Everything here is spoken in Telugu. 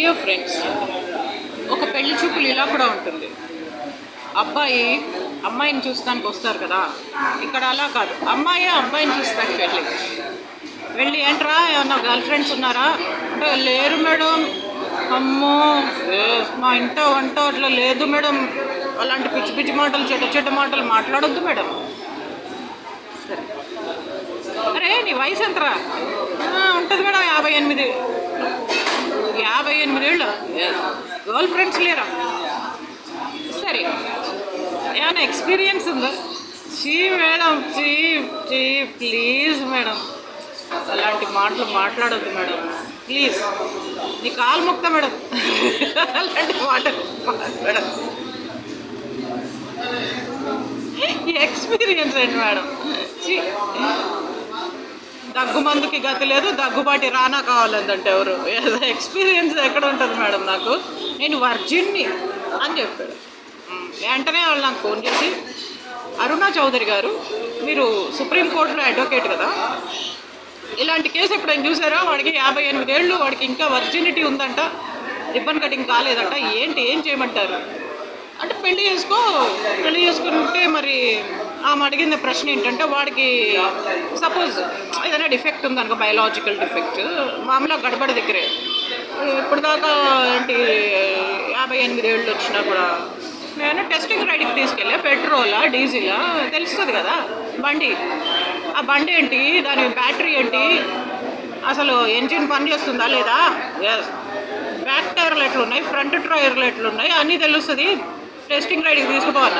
డియర్ ఫ్రెండ్స్, ఒక పెళ్లి చూపులు ఇలా కూడా ఉంటుంది. అబ్బాయి అమ్మాయిని చూస్తానికి వస్తారు కదా, ఇక్కడ అలా కాదు. అమ్మాయి అబ్బాయిని చూస్తానికి వెళ్ళి ఏంట్రా ఏమన్నా గర్ల్ ఫ్రెండ్స్ ఉన్నారా అంటే, లేరు మేడం. అమ్మో, మా ఇంట వంట అట్లా లేదు మేడం. అలాంటి పిచ్చి పిచ్చి మాటలు, చెడ్డ మాటలు మాట్లాడొద్దు మేడం. సరే, అరే నీ వయసు ఎంతరా? ఉంటుంది మేడం 58. 58 ఏళ్ళు. గర్ల్ ఫ్రెండ్స్ లేరా? సరే, ఏమైనా ఎక్స్పీరియన్స్ ఉందా? చీ మేడం, చీ ప్లీజ్ మేడం, అలాంటి మాటలు మాట్లాడొద్దు మేడం, ప్లీజ్. నీ కాలు మొక్తా మేడం. అలాంటి మాటలు మేడం. ఎక్స్పీరియన్స్ ఏంటి మేడం? దగ్గుమందుకి గతి లేదు, దగ్గుబాటి రానా కావాలంటే ఎవరు? ఎక్స్పీరియన్స్ ఎక్కడ ఉంటుంది మేడం? నాకు నేను వర్జిన్ని అని చెప్పాడు. వెంటనే వాళ్ళు నాకు ఫోన్ చేసి, అరుణా చౌదరి గారు, మీరు సుప్రీంకోర్టులో అడ్వకేట్ కదా, ఇలాంటి కేసు ఎప్పుడైనా చూసారా? వాడికి 58 ఏళ్ళు, వాడికి ఇంకా వర్జినిటీ ఉందంట, రిబ్బన్ కటింగ్ కాలేదంట, ఏం చేయమంటారు అంటే, పెళ్లి చేసుకుంటే మరి ఆమె అడిగిన ప్రశ్న ఏంటంటే, వాడికి సపోజ్ ఏదైనా డిఫెక్ట్ ఉందనుకో, బయలాజికల్ డిఫెక్ట్, మామూలుగా గడబడి దగ్గరే ఇప్పుడు దాకా ఏంటి 58 ఏళ్ళు వచ్చినా కూడా నేను టెస్టింగ్ రైడ్కి తీసుకెళ్ళా, పెట్రోలా డీజిలా తెలుస్తుంది కదా బండి. ఆ బండి ఏంటి, దాని బ్యాటరీ ఏంటి, అసలు ఎంజిన్ పని చేస్తుందా లేదా, బ్యాక్ టైర్లు ఎట్లున్నాయి, ఫ్రంట్ టైర్లు ఎట్లున్నాయి అన్నీ తెలుస్తుంది. టెస్టింగ్ రైడ్కి తీసుకుపోవాలి.